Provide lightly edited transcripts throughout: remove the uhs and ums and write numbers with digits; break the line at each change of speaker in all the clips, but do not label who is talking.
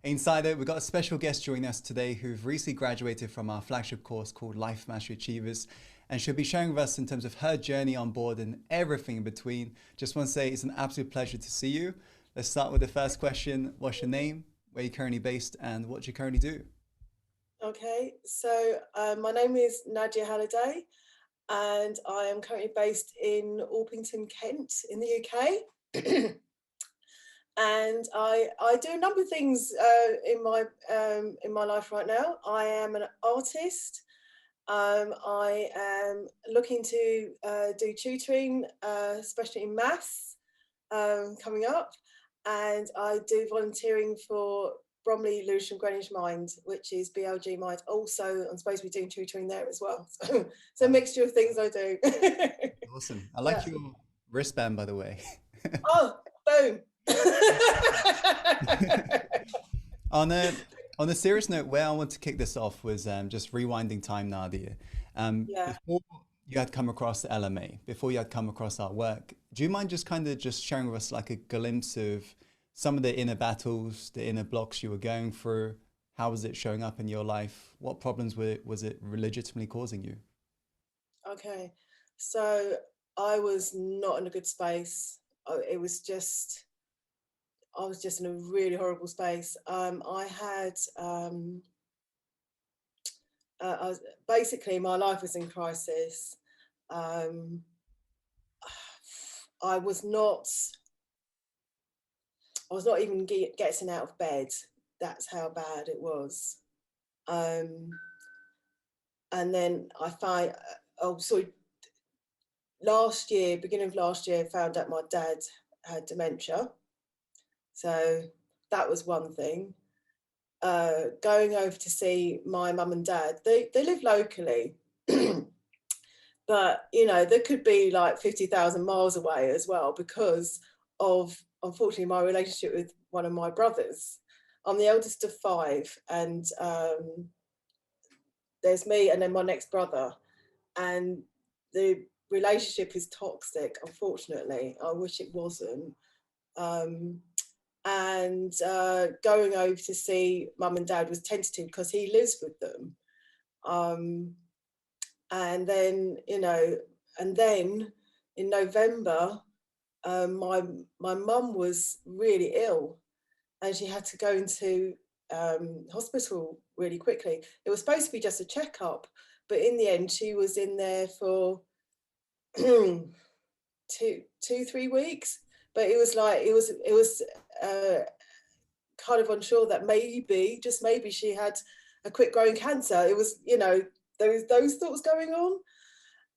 Insider, we've got a special guest joining us today who've recently graduated from our flagship course called Life Mastery Achievers, and she'll be sharing with us in terms of her journey on board and everything in between. Just want to say it's an absolute pleasure to see you. Let's start with the first question. What's your name? Where are you currently based? And what do you currently do?
Okay, so my name is Nadia Halliday, and I am currently based in Orpington, Kent, in the UK. And I do a number of things in my life right now. I am an artist. I am looking to do tutoring, especially in maths, coming up, and I do volunteering for Bromley Lewisham Greenwich Mind, which is BLG Mind. Also, I'm supposed to be doing tutoring there as well. So it's a
Wow,
mixture of things I do.
awesome. I like
Yeah.
your wristband, by the way.
Oh, boom.
On a serious note, where I want to kick this off was just rewinding time, Nadia.
Yeah.
Before you had come across the LMA, before you had come across our work, do you mind just kind of just sharing with us like a glimpse of some of the inner battles, the inner blocks you were going through? How was it showing up in your life? What problems was it legitimately causing you?
Okay. So I was not in a good space. It was just I was just in a really horrible space. I had I was, basically my life was in crisis. Um, I was not I was not even getting out of bed. That's how bad it was. Um, and then I find oh sorry last year, beginning of last year, found out my dad had dementia. So that was one thing. Going over to see my mum and dad, they live locally, but you know, they could be like 50,000 miles away as well because of, unfortunately, my relationship with one of my brothers. I'm the eldest of five, and there's me and then my next brother, and the relationship is toxic, unfortunately. I wish it wasn't. Um, and going over to see mum and dad was tentative because he lives with them. Um, and then, you know, and then in November, my mum was really ill, and she had to go into hospital really quickly. It was supposed to be just a checkup, but in the end, she was in there for 3 weeks. But it was like it was kind of unsure that maybe, just maybe, she had a quick growing cancer. It was, you know, there was those thoughts going on,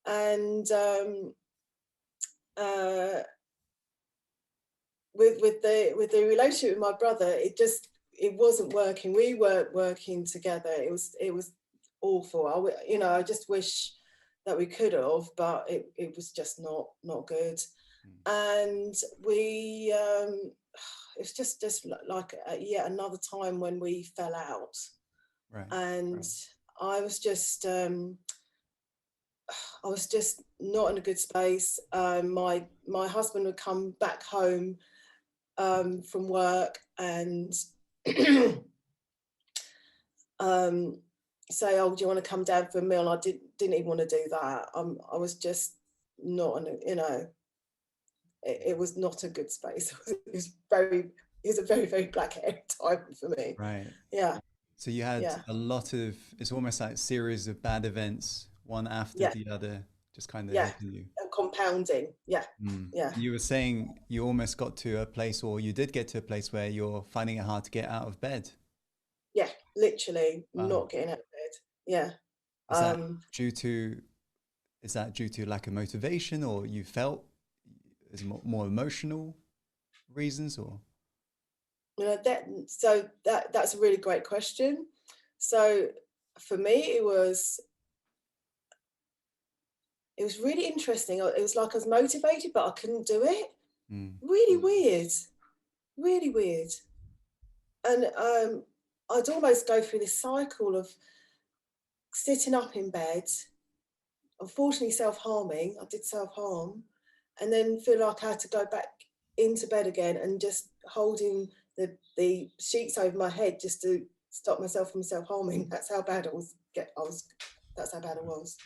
and uh, with the relationship with my brother, it wasn't working. We weren't working together. It was awful. You know, I just wish that we could have, but it was just not good.
Mm.
And we it's just like yet another time when we fell out,
Right.
and I was just I was just not in a good space. My husband would come back home from work and um, say, "Oh, do you want to come down for a meal?" I didn't even want to do that. I was just not, you know, it was not a good space. It was a very, very black time for me.
Right.
Yeah,
So you had
yeah,
a lot of, it's almost like a series of bad events, one after
yeah,
the other, just kind of
yeah.
hitting you.
And compounding. Yeah,
Mm.
yeah,
And you were saying you almost got to a place, or you did get to a place where you're finding it hard to get out of bed.
yeah. Literally
Wow.
not getting out of bed. Yeah.
Is that
Um,
due to, is that due to lack of motivation, or you felt is it more emotional reasons, or?
you know that. So that's a really great question. So for me, it was really interesting. It was like I was motivated, but I couldn't do it.
Mm.
Really weird. Really weird. And I'd almost go through this cycle of sitting up in bed, unfortunately self-harming. I did self-harm, and then feel like I had to go back into bed again and just holding the sheets over my head just to stop myself from self-harming. That's how bad it was. That's how bad it was.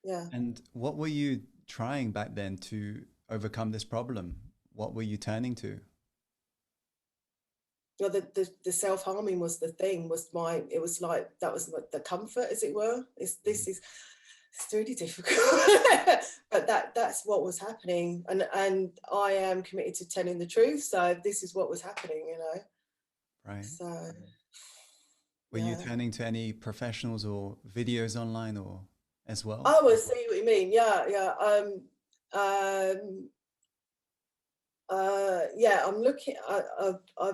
Yeah.
And what were you trying back then to overcome this problem? What were you turning to?
Well, the self-harming was the thing, it was like, that was like the comfort, as it were. It's really difficult. But that's what was happening. And I am committed to telling the truth. So this is what was happening, you know.
Right.
So
Were you
yeah.
turning to any professionals or videos online or as well?
Oh, I see what you mean. Yeah, yeah. Um, yeah, I'm looking. I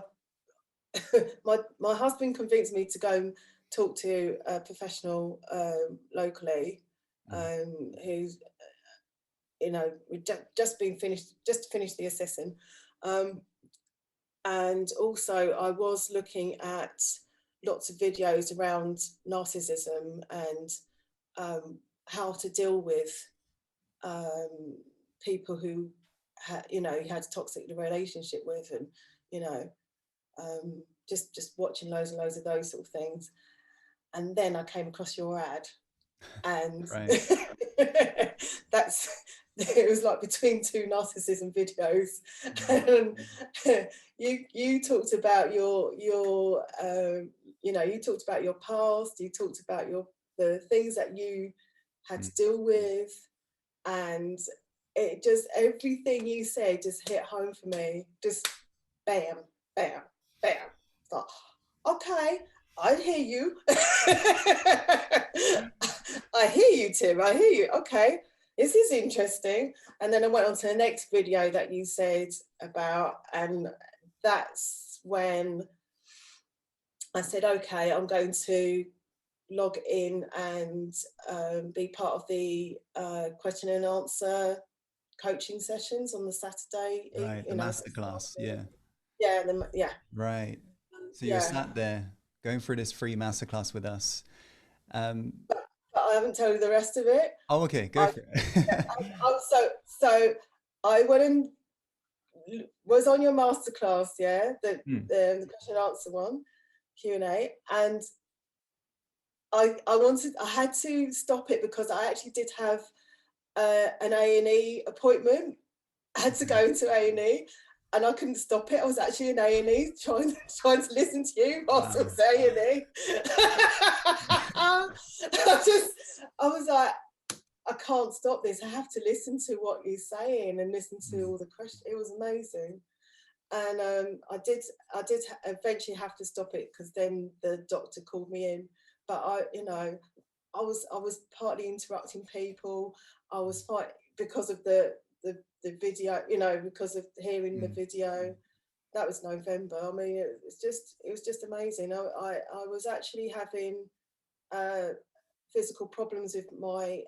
my husband convinced me to go and talk to a professional locally,
Mm.
who's, you know, we just finished the assessing, and also I was looking at lots of videos around narcissism and how to deal with people who you know, you had a toxic relationship with, and you know, just watching loads and loads of those sort of things. And then I came across your ad, and
Right.
that's it was like between two narcissism videos. And you talked about your you know, you talked about your past, you talked about the things that you had
Mm.
to deal with, and it just, everything you said just hit home for me. Just bam, bam, bam. It's like, okay, I hear you. I hear you, Tim. I hear you. Okay, this is interesting. And then I went on to the next video that you said about, and that's when I said, okay, I'm going to log in and be part of the question and answer coaching sessions on the Saturday,
Right. The
you know, at the start of
masterclass. Yeah.
yeah, yeah,
Right. So you were
yeah.
sat there going through this free masterclass with us. Um,
But I haven't told you the rest of it.
oh, okay. Go
I,
for
yeah,
it.
so I went and was on your masterclass, yeah,
Mm.
the question and answer one, Q&A, and I had to stop it because I actually did have an A&E appointment. I had to go into A&E, and I couldn't stop it. I was actually in A&E trying to listen to you whilst I
Wow.
was A&E. I was like, I can't stop this. I have to listen to what you're saying and listen to
Mm.
all the questions. It was amazing. And I did eventually have to stop it because then the doctor called me in. But you know, I was partly interrupting people. I was fighting because of the video, you know, because of hearing the
Mm.
video. That was November. I mean, it was just amazing. I was actually having physical problems with my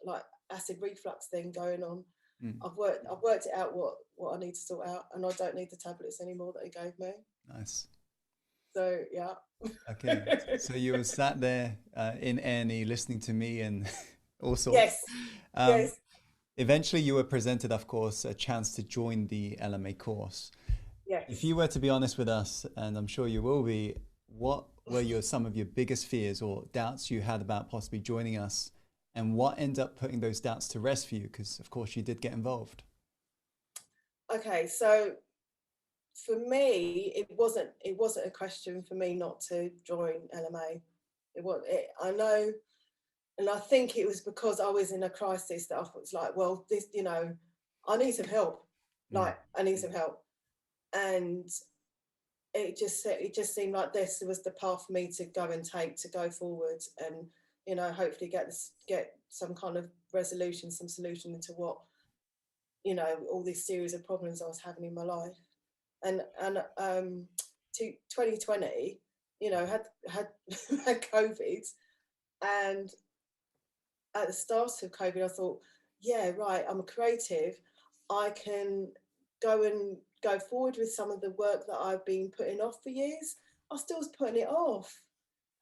like acid reflux thing going on.
Mm.
I've worked it out what I need to sort out, and I don't need the tablets anymore that he gave me.
Nice.
So yeah.
Okay. So you were sat there in A&E listening to me and all sorts.
Yes.
Um,
Yes.
eventually, you were presented, of course, a chance to join the LMA course. If
Yes.
you were to be honest with us, and I'm sure you will be, what were some of your biggest fears or doubts you had about possibly joining us, and what ended up putting those doubts to rest for you? Because of course you did get involved.
Okay. So for me, it wasn't a question for me not to join LMA. I know, and I think it was because I was in a crisis that I thought, it's like, well, this, you know, I need some help.
Mm.
Like, I need some help. And it just seemed like this was the path for me to go and take, to go forward, and you know, hopefully get some kind of resolution, some solution into what, you know, all this series of problems I was having in my life. And to 2020, you know, had had COVID, and at the start of COVID, I thought, yeah, right, I'm a creative. I can go forward with some of the work that I've been putting off for years. I still was putting it off.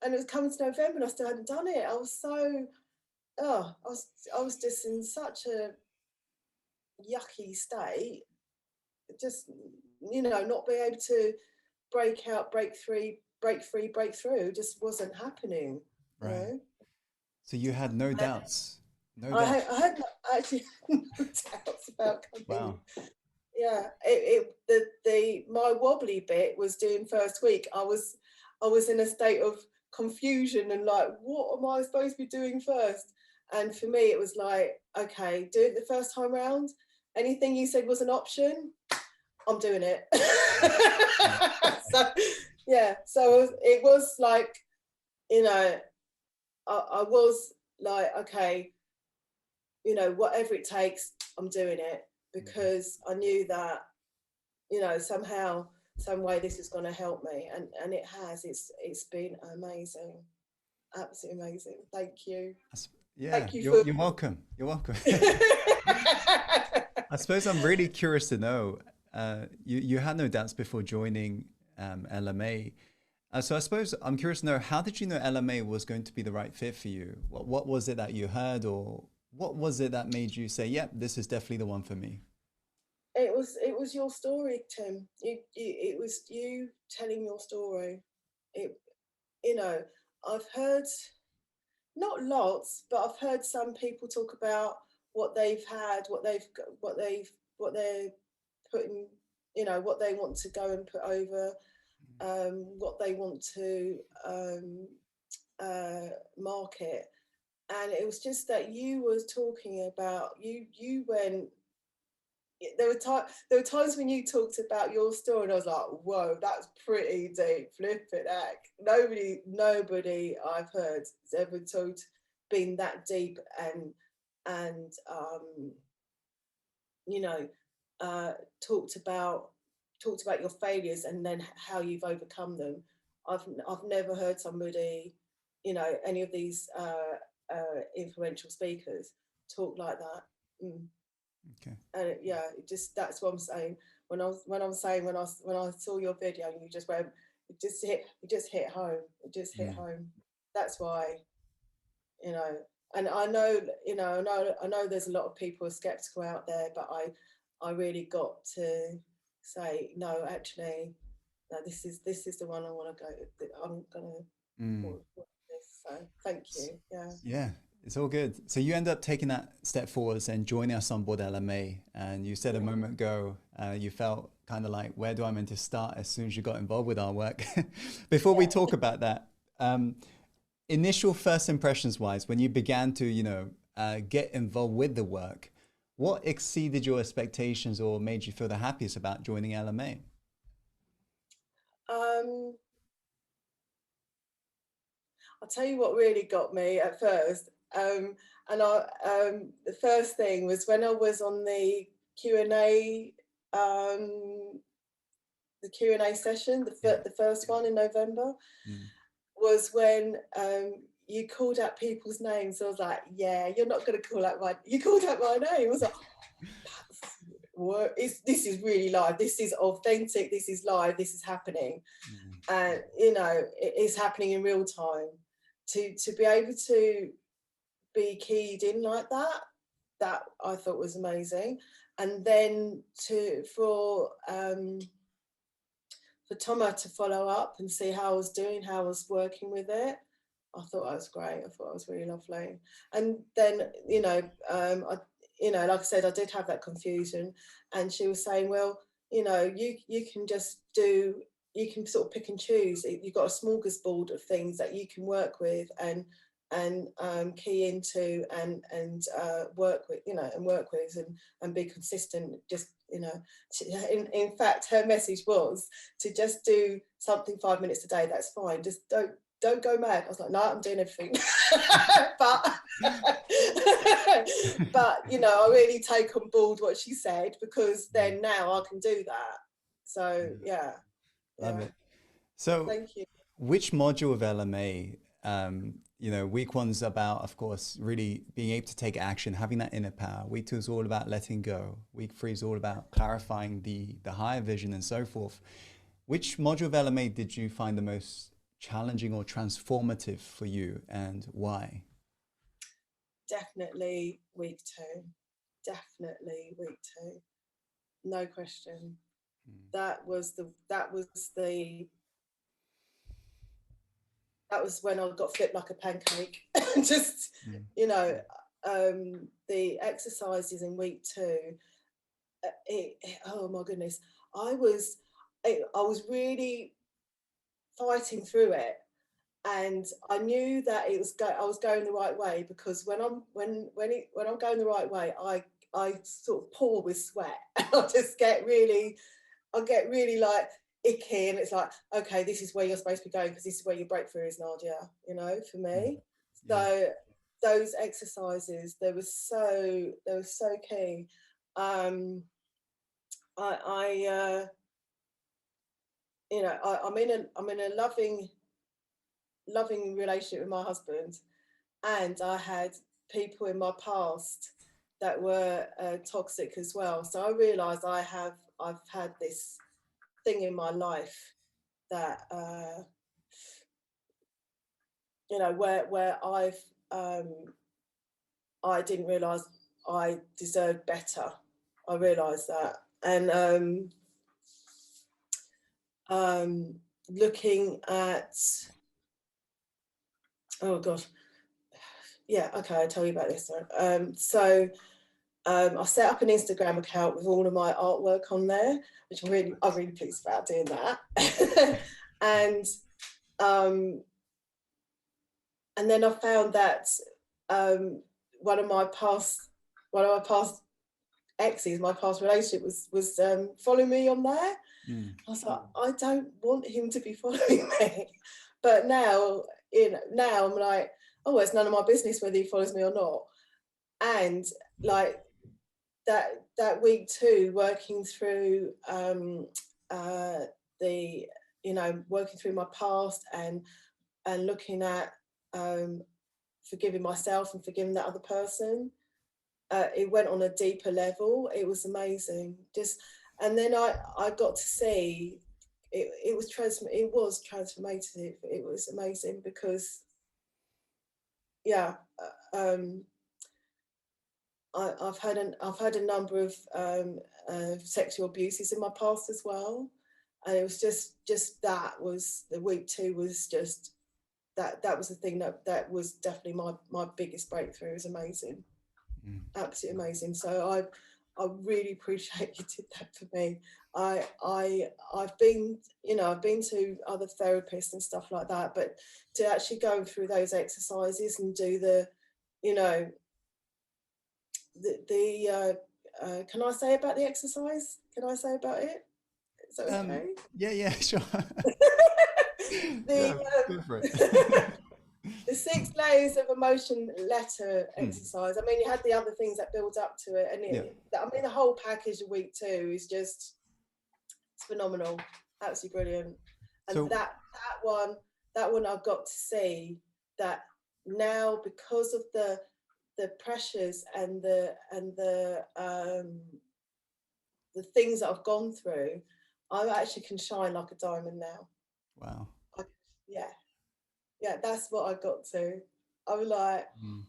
And it was coming to November and I still hadn't done it. I was so, oh, I was just in such a yucky state. Just, you know, not being able to breakout, breakthrough. It just wasn't happening, you
Right.
know.
So you had no
And
doubts. No doubts.
I had actually no doubts about coming.
Wow.
Yeah, the my wobbly bit was doing first week. I was in a state of confusion and like, what am I supposed to be doing first? And for me, it was like, okay, do it the first time round. Anything you said was an option, I'm doing it.
Right.
So yeah, so it was like, you know, I was like, okay, you know, whatever it takes, I'm doing it, because I knew that, you know, somehow, some way this is going to help me, and it has. It's been amazing, absolutely amazing. Thank you,
Yeah,
thank you for.
you're welcome. You're welcome. I suppose I'm really curious to know. You had no doubts before joining LMA. So I suppose I'm curious to know, how did you know LMA was going to be the right fit for you? What was it that you heard, or what was it that made you say, "Yep, this is definitely the one for me"?
It was your story, Tim. It was you telling your story. It, you know, I've heard, not lots, but I've heard some people talk about what they've had, what they're putting, you know, what they want to go and put over, what they want to market. And it was just that you was talking about, you went, there were times when you talked about your story and I was like, whoa, that's pretty deep, flipping heck. Nobody I've heard has ever been that deep, and you know, uh, talked about talked about your failures and then how you've overcome them. I've never heard somebody, you know, any of these influential speakers talk like that. Mm.
Okay.
And yeah, it just, that's what I'm saying. When I'm saying, when I saw your video and you just went, it just hit home. It just hit
Mm.
home. That's why, you know. And I know, you know, I know there's a lot of people who are skeptical out there, but I really got to say, no, actually, no, this is the one I want to go. I'm gonna
Mm.
want this. So thank you. Yeah.
Yeah, it's all good. So you end up taking that step forwards and joining us on board LMA. And you said a
Yeah.
moment ago, you felt kind of like, where do I meant to start as soon as you got involved with our work? Before we
Yeah.
talk about that, initial first impressions wise, when you began to, get involved with the work, what exceeded your expectations or made you feel the happiest about joining LMA?
Um, I'll tell you what really got me at first. The first thing was when I was on um, the Q&A session,
Yeah.
the first one in November,
Mm.
was when you called out people's names. I was like, yeah, you're not going to call out you called out my name. I was like, this is really live. This is authentic. This is live. This is happening.
Mm.
And, you know, it's happening in real time. To be able to be keyed in like that, that I thought was amazing. And then for Thomas to follow up and see how I was doing, how I was working with it, I thought that was great. I thought it was really lovely. And then, you know, like I said, I did have that confusion, and she was saying, well, you know, you can just you can sort of pick and choose. You've got a smorgasbord of things that you can work with and key into and work with, you know, and be consistent. Just, you know, in fact, her message was to just do something 5 minutes a day. That's fine. Just don't go mad. I was like, no, I'm doing everything. but but you know, I really take on board what she said, because then now I can do that. So yeah,
Love
yeah.
it. So,
Thank you.
which module of LMA, week one's about, of course, really being able to take action, having that inner power. Week two is all about letting go. Week three is all about clarifying the higher vision and so forth. Which module of LMA did you find the most challenging or transformative for you, and why?
Definitely week two. Definitely week two. No question. that was when I got flipped like a pancake. Just, you know, the exercises in week 2, oh my goodness, I was really fighting through it, and I knew that I was going the right way, because when I'm going the right way, I sort of pour with sweat. I get really like icky, and it's like, okay, this is where you're supposed to be going, because this is where your breakthrough is, Nadia, you know, for me. So those exercises, they were so key. You know, I'm in a loving relationship with my husband, and I had people in my past that were toxic as well. So I realised I've had this thing in my life that you know, where I didn't realise I deserved better. I realised that, and looking at, oh god, yeah, okay, I'll tell you about this. So I set up an Instagram account with all of my artwork on there, which I'm really pleased about doing that. And then I found that one of my past exes, my past relationship, was following me on there. I was like, I don't want him to be following me. But now, you know, now I'm like, oh, it's none of my business whether he follows me or not. And like that week 2, working through the, you know, working through my past, and looking at forgiving myself and forgiving that other person, it went on a deeper level. It was amazing. And then I got to see it was transformative. It was amazing, because yeah, I've had a number of sexual abuses in my past as well, and it was just that was the week 2 was just that was the thing that was definitely my biggest breakthrough. It was amazing, absolutely amazing. So I really appreciate you did that for me. I've been, you know, I've been to other therapists and stuff like that, but to actually go through those exercises and do the, you know, can I say about the exercise? Can I say about it? Is that okay?
Yeah, sure.
the
Go for it.
the 6 layers of emotion letter exercise. I mean, you had the other things that build up to it, and I mean, the whole package of week 2 is just, it's phenomenal, absolutely brilliant. And so that one I've got to see that now, because of the pressures and the things that I've gone through, I actually can shine like a diamond now.
Wow.
Yeah, that's what I got to. I was like, wow,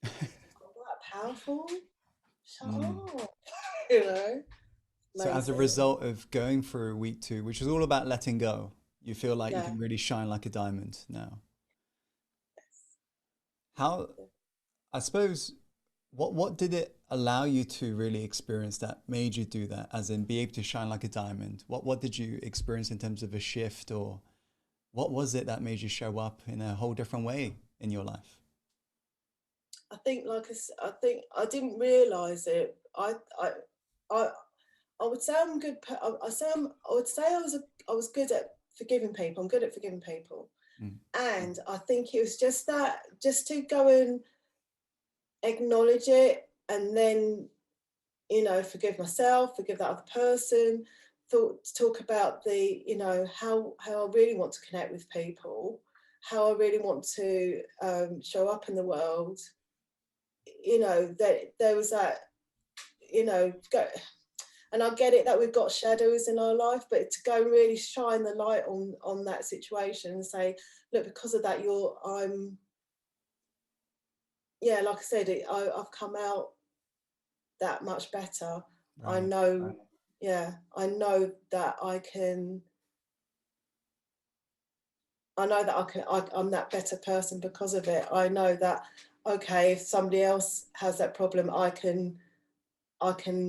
I'm that powerful. Shut up. You know.
So as a result of going through week 2, which is all about letting go, you feel like you can really shine like a diamond now.
Yes.
How, I suppose, what did it allow you to really experience that made you do that, as in be able to shine like a diamond? What did you experience in terms of a shift, or what was it that made you show up in a whole different way in your life?
I think, I think I didn't realize it. I would say I'm good. I would say I was good at forgiving people. I'm good at forgiving people, and I think it was just to go and acknowledge it, and then, you know, forgive myself, forgive that other person. Talk about the, you know, how I really want to connect with people, how I really want to show up in the world. You know, that there was that, you know, and I get it that we've got shadows in our life, but to go and really shine the light on that situation and say, look, because of that, yeah, like I said, I've come out that much better. Right. I know, yeah, I know that I'm that better person because of it. I know that, okay, if somebody else has that problem, I can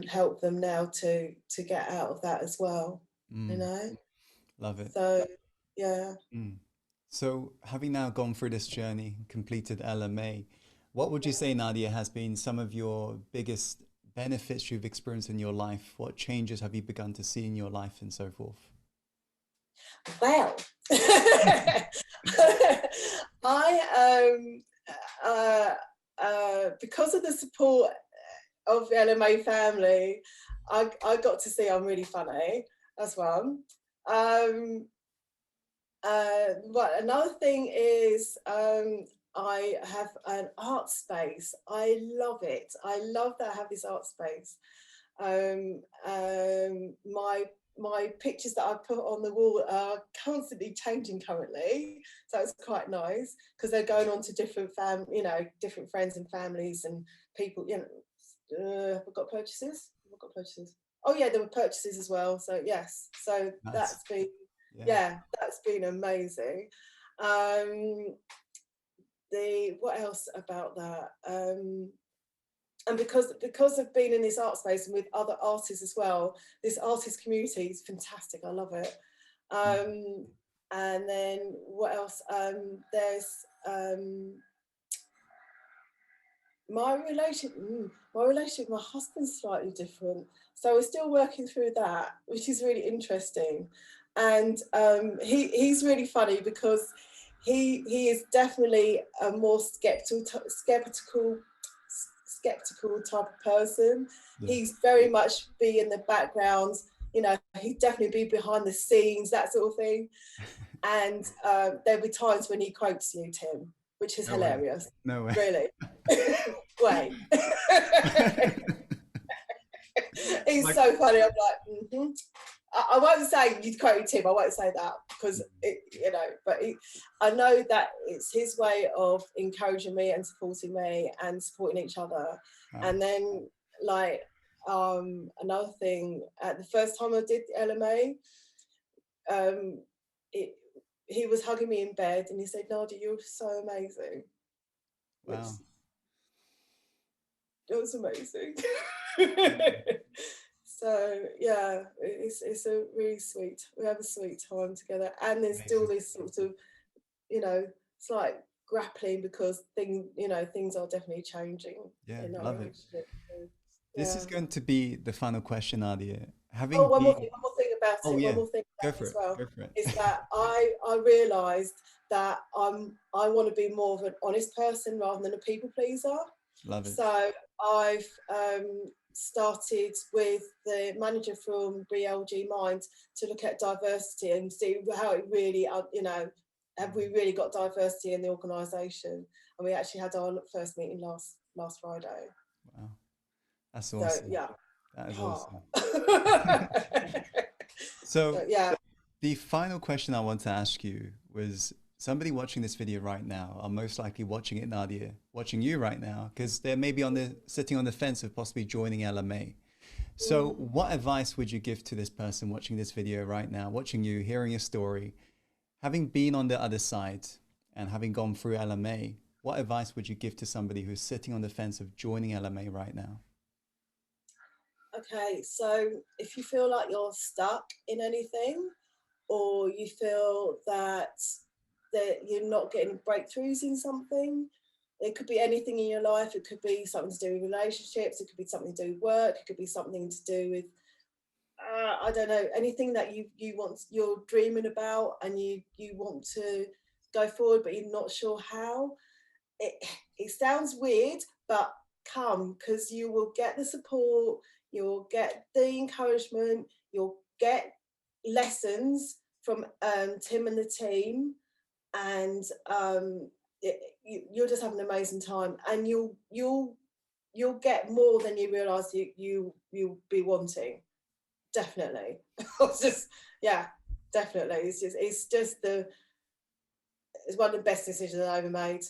help them now to get out of that as well, you
Mm,
know?
love it.
So yeah.
Mm. So, having now gone through this journey, completed LMA, what would you say, Nadia, has been some of your biggest benefits you've experienced in your life? What changes have you begun to see in your life and so forth?
Well, I uh, because of the support of the LMA family, I got to see I'm really funny. That's one. Um, but another thing is, I have an art space. I love it. I love that I have this art space. My pictures that I put on the wall are constantly changing currently, so it's quite nice because they're going on to different different friends and families and people. We've got purchases. We've got purchases. Oh yeah, there were purchases as well. So yes, so
Nice. Yeah.
that's been amazing. Um, the what else about that? And because of being in this art space and with other artists as well, this artist community is fantastic. I love it.
Mm.
And then what else? There's my my relationship with my husband's slightly different, so we're still working through that, which is really interesting. And he's really funny because he is definitely a more skeptical type of person.
Yeah.
He's very much be in the background, he'd definitely be behind the scenes, that sort of thing. And there'll be times when he quotes you, Tim, which is
No way.
hilarious.
No way.
Really. Wait. He's
Like,
so funny. I'm like, I won't say you'd quote Tim. I won't say that because I know that it's his way of encouraging me and supporting me and supporting each other.
wow.
And then like another thing, the first time I did the LMA, um, it, he was hugging me in bed and he said, "Nadia, you're so amazing," which
Wow.
it was amazing. So yeah, it's a really sweet. We have a sweet time together, and there's still
Amazing.
this sort of slight grappling because things are definitely changing
Yeah,
in our
love it.
relationship. So,
This is
yeah.
going to be the final question, Nadia.
Oh,
Having been,
one more thing about
oh
it. One
yeah,
more thing
go
about it
for
as
it.
well
Go for it.
is that I realised that I want to be more of an honest person rather than a people pleaser.
Love it.
So I've started with the manager from BLG Mind to look at diversity and see how it really, have we really got diversity in the organisation? And we actually had our first meeting last Friday.
Wow. That's
So
awesome.
yeah.
That is
Oh.
awesome.
So
So
yeah.
the final question I want to ask you was somebody watching this video right now are most likely watching it, Nadia, watching you right now, because they're maybe sitting on the fence of possibly joining LMA. So
Mm.
what advice would you give to this person watching this video right now, watching you, hearing your story, having been on the other side and having gone through LMA? What advice would you give to somebody who's sitting on the fence of joining LMA right now?
Okay, so if you feel like you're stuck in anything, or you feel that you're not getting breakthroughs in something, it could be anything in your life. It could be something to do with relationships. It could be something to do with work. It could be something to do with I don't know, anything that you're dreaming about and you want to go forward, but you're not sure how. It it sounds weird, but come, because you will get the support, you'll get the encouragement, you'll get lessons from Tim and the team, and you'll just have an amazing time, and you'll get more than you realise you'll be wanting. Definitely. It's just yeah, definitely. It's one of the best decisions I ever made.